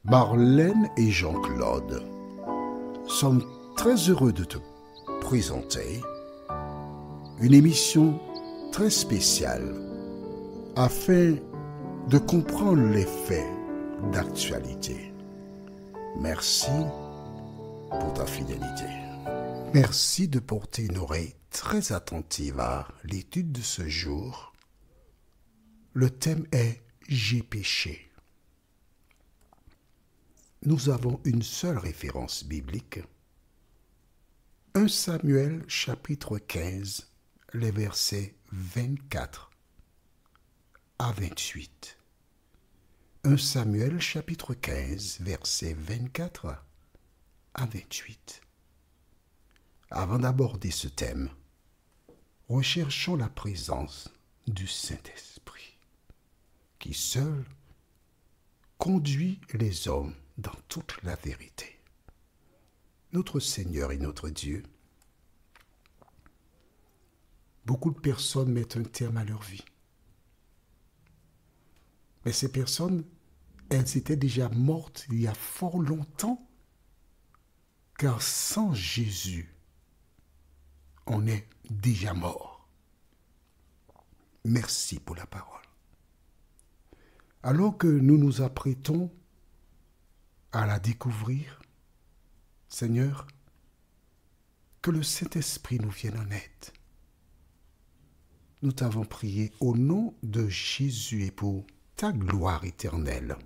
Marlène et Jean-Claude sommes très heureux de te présenter une émission très spéciale afin de comprendre les faits d'actualité. Merci pour ta fidélité. Merci de porter une oreille très attentive à l'étude de ce jour. Le thème est « J'ai péché ». Nous avons une seule référence biblique. 1 Samuel chapitre 15, les versets 24 à 28. 1 Samuel chapitre 15, versets 24 à 28. Avant d'aborder ce thème, recherchons la présence du Saint-Esprit, qui seul conduit les hommes dans toute la vérité. Notre Seigneur et notre Dieu, beaucoup de personnes mettent un terme à leur vie. Mais ces personnes, elles étaient déjà mortes il y a fort longtemps, car sans Jésus, on est déjà mort. Merci pour la parole. Alors que nous nous apprêtons à la découvrir, Seigneur, que le Saint-Esprit nous vienne en aide. Nous t'avons prié au nom de Jésus et pour ta gloire éternelle.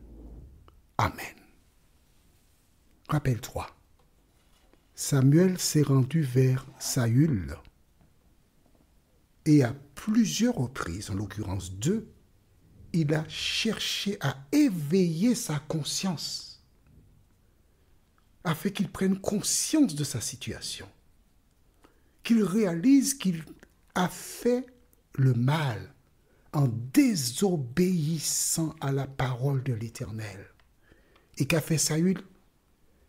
Amen. Rappelle-toi, Samuel s'est rendu vers Saül et à plusieurs reprises, en l'occurrence 2, il a cherché à éveiller sa conscience afin qu'il prenne conscience de sa situation, qu'il réalise qu'il a fait le mal en désobéissant à la parole de l'Éternel. Et qu'a fait Saül?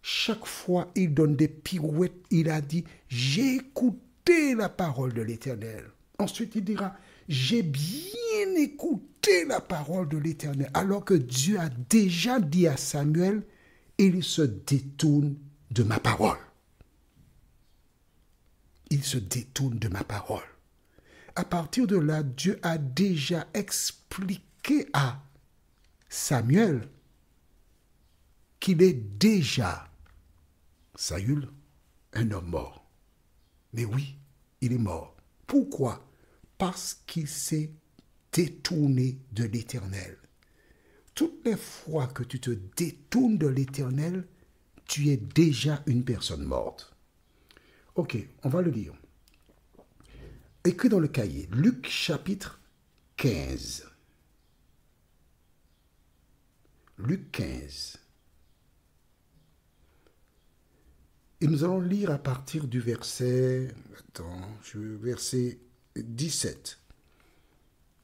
Chaque fois il donne des pirouettes, il a dit « J'ai écouté la parole de l'Éternel ». Ensuite il dira « J'ai bien écouté la parole de l'Éternel ». Alors que Dieu a déjà dit à Samuel « Il se détourne de ma parole ». Il se détourne de ma parole. À partir de là, Dieu a déjà expliqué à Samuel qu'il est déjà, Saül, un homme mort. Mais oui, il est mort. Pourquoi? Parce qu'il s'est détourné de l'Éternel. Toutes les fois que tu te détournes de l'Éternel, tu es déjà une personne morte. Ok, on va le lire. Écrit dans le cahier, Luc chapitre 15. Luc 15. Et nous allons lire à partir du verset 17.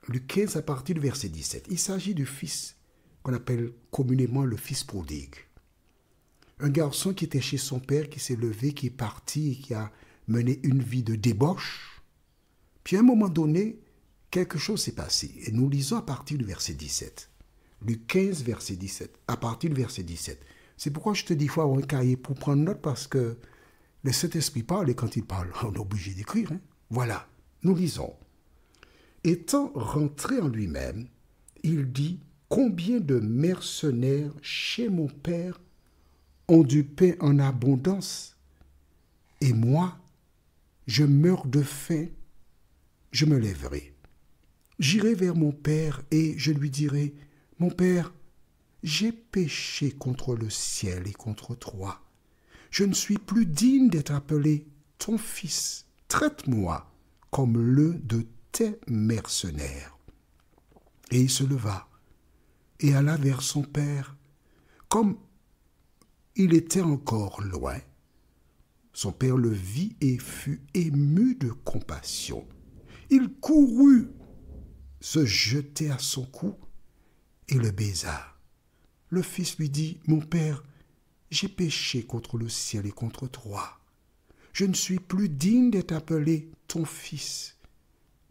Luc 15 à partir du verset 17. Il s'agit du fils qu'on appelle communément le fils prodigue. Un garçon qui était chez son père, qui s'est levé, qui est parti et qui a mené une vie de débauche. Puis à un moment donné, quelque chose s'est passé. Et nous lisons à partir du verset 17. Luc 15, verset 17. À partir du verset 17. C'est pourquoi je te dis, il faut avoir un cahier pour prendre note, parce que le Saint-Esprit parle et quand il parle, on est obligé d'écrire. Voilà, nous lisons. Étant rentré en lui-même, il dit « Combien de mercenaires chez mon père ont du pain en abondance, et moi, je meurs de faim, je me lèverai. J'irai vers mon père et je lui dirai « Mon père, j'ai péché contre le ciel et contre toi. Je ne suis plus digne d'être appelé ton fils. Traite-moi comme l'un de tes mercenaires. » Et il se leva et alla vers son père. Comme il était encore loin, son père le vit et fut ému de compassion. Il courut se jeter à son cou et le baisa. Le fils lui dit « Mon père, j'ai péché contre le ciel et contre toi. Je ne suis plus digne d'être appelé ton fils. »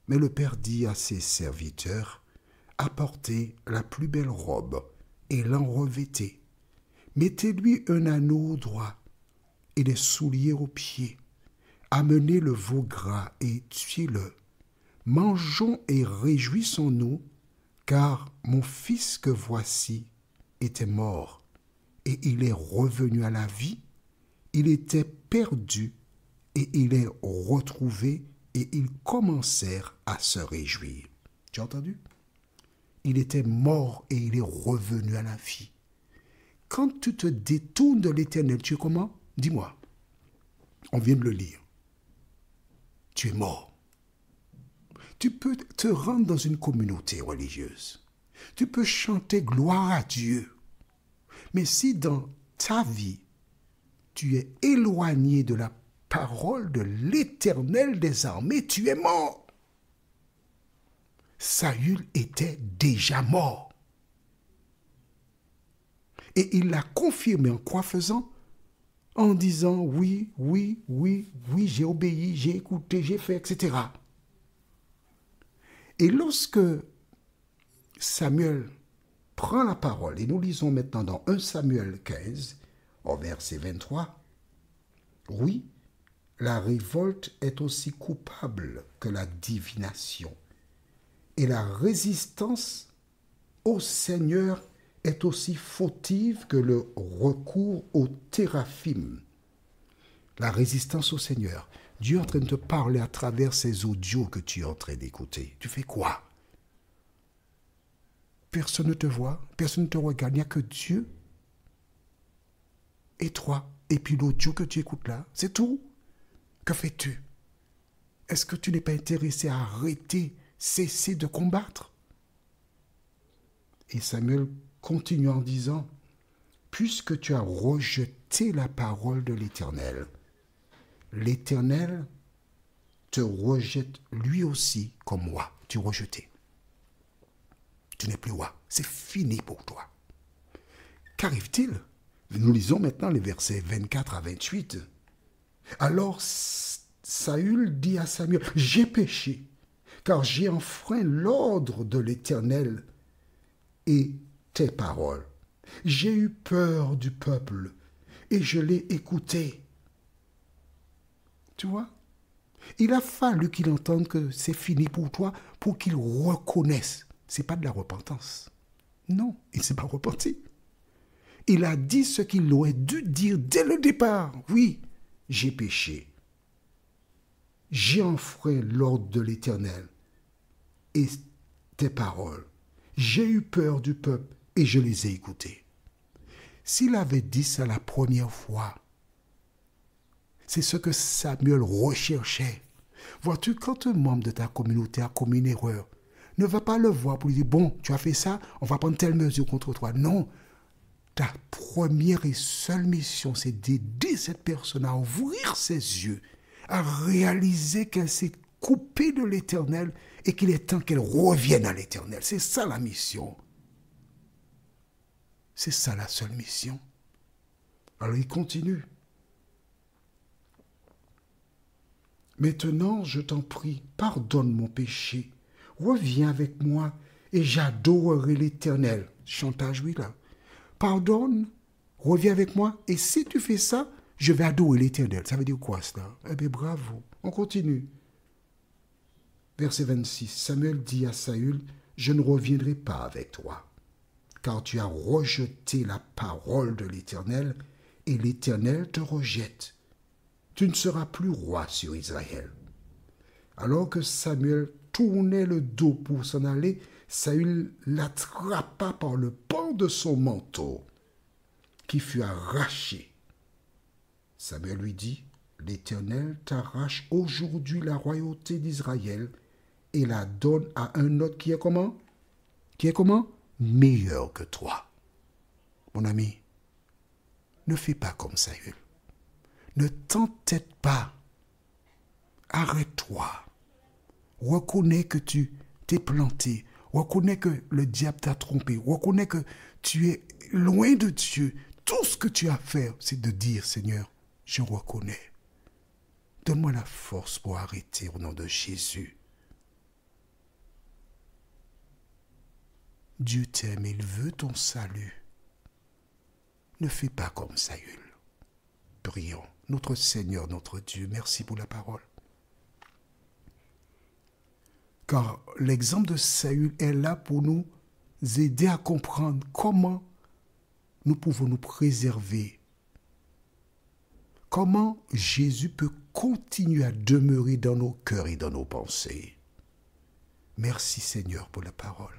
Mais le père dit à ses serviteurs « Apportez la plus belle robe et l'en revêtez. Mettez-lui un anneau au doigt et des souliers aux pieds. Amenez le veau gras et tuez-le. Mangeons et réjouissons-nous, car mon fils que voici était mort, et il est revenu à la vie. Il était perdu, et il est retrouvé, et ils commencèrent à se réjouir. Tu as entendu? Il était mort, et il est revenu à la vie. Quand tu te détournes de l'Éternel, tu es comment? Dis-moi. On vient de le lire. Tu es mort. Tu peux te rendre dans une communauté religieuse. Tu peux chanter gloire à Dieu. Mais si dans ta vie, tu es éloigné de la parole de l'Éternel des armées, tu es mort. Saül était déjà mort. Et il l'a confirmé en quoi faisant? En disant oui, oui, oui, oui, j'ai obéi, j'ai écouté, j'ai fait, etc. Et lorsque Samuel prend la parole, et nous lisons maintenant dans 1 Samuel 15, au verset 23, oui, la révolte est aussi coupable que la divination, et la résistance au Seigneur est aussi fautive que le recours au téraphim. La résistance au Seigneur. Dieu est en train de te parler à travers ces audios que tu es en train d'écouter. Tu fais quoi? Personne ne te voit, personne ne te regarde, il n'y a que Dieu et toi. Et puis l'audio que tu écoutes là, c'est tout. Que fais-tu? Est-ce que tu n'es pas intéressé à arrêter, cesser de combattre? Et Samuel continue en disant, puisque tu as rejeté la parole de l'Éternel, l'Éternel te rejette lui aussi comme moi. Tu es rejeté. Tu n'es plus roi. C'est fini pour toi. Qu'arrive-t-il? Nous lisons maintenant les versets 24 à 28. Alors Saül dit à Samuel, j'ai péché, car j'ai enfreint l'ordre de l'Éternel et tes paroles. J'ai eu peur du peuple et je l'ai écouté. Tu vois? Il a fallu qu'il entende que c'est fini pour toi pour qu'il reconnaisse. Ce n'est pas de la repentance. Non, il ne s'est pas repenti. Il a dit ce qu'il aurait dû dire dès le départ. Oui, j'ai péché. J'ai enfreint l'ordre de l'Éternel et tes paroles. J'ai eu peur du peuple et je les ai écoutés. S'il avait dit ça la première fois, c'est ce que Samuel recherchait. Vois-tu, quand un membre de ta communauté a commis une erreur, ne va pas le voir pour lui dire, bon, tu as fait ça, on va prendre telle mesure contre toi. Non, ta première et seule mission, c'est d'aider cette personne à ouvrir ses yeux, à réaliser qu'elle s'est coupée de l'Éternel et qu'il est temps qu'elle revienne à l'Éternel. C'est ça la mission. C'est ça la seule mission. Alors il continue. Maintenant, je t'en prie, pardonne mon péché. Reviens avec moi et j'adorerai l'Éternel. Chantage, oui, là. Pardonne, reviens avec moi et si tu fais ça, je vais adorer l'Éternel. Ça veut dire quoi, cela? Eh bien, bravo. On continue. Verset 26. Samuel dit à Saül, je ne reviendrai pas avec toi, car tu as rejeté la parole de l'Éternel et l'Éternel te rejette. Tu ne seras plus roi sur Israël. Alors que Samuel tournait le dos pour s'en aller, Saül l'attrapa par le pan de son manteau, qui fut arraché. Samuel lui dit, l'Éternel t'arrache aujourd'hui la royauté d'Israël et la donne à un autre qui est comment? Qui est comment? Meilleur que toi. Mon ami, ne fais pas comme Saül. Ne t'entête pas. Arrête-toi. Reconnais que tu t'es planté. Reconnais que le diable t'a trompé. Reconnais que tu es loin de Dieu. Tout ce que tu as à faire, c'est de dire, Seigneur, je reconnais. Donne-moi la force pour arrêter au nom de Jésus. Dieu t'aime, il veut ton salut. ne fais pas comme Saül. Prions. Notre Seigneur, notre Dieu, merci pour la parole. Car l'exemple de Saül est là pour nous aider à comprendre comment nous pouvons nous préserver. Comment Jésus peut continuer à demeurer dans nos cœurs et dans nos pensées. Merci Seigneur pour la parole.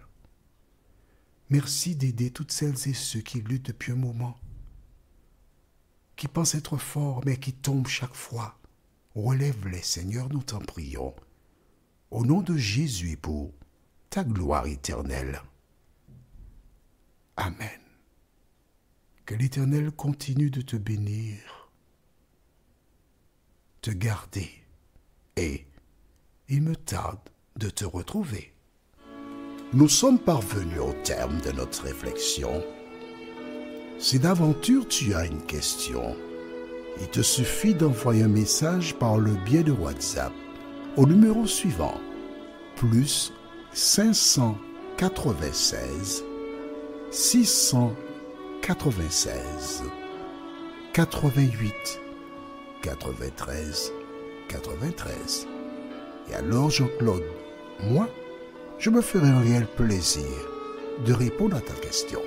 Merci d'aider toutes celles et ceux qui luttent depuis un moment, qui pensent être forts mais qui tombent chaque fois. Relève-les Seigneur, nous t'en prions. Au nom de Jésus pour ta gloire éternelle. Amen. Que l'Éternel continue de te bénir, te garder, et il me tarde de te retrouver. Nous sommes parvenus au terme de notre réflexion. Si d'aventure tu as une question, il te suffit d'envoyer un message par le biais de WhatsApp au numéro suivant, plus 596 696 88 93 93. Et alors Jean-Claude, moi, je me ferai un réel plaisir de répondre à ta question.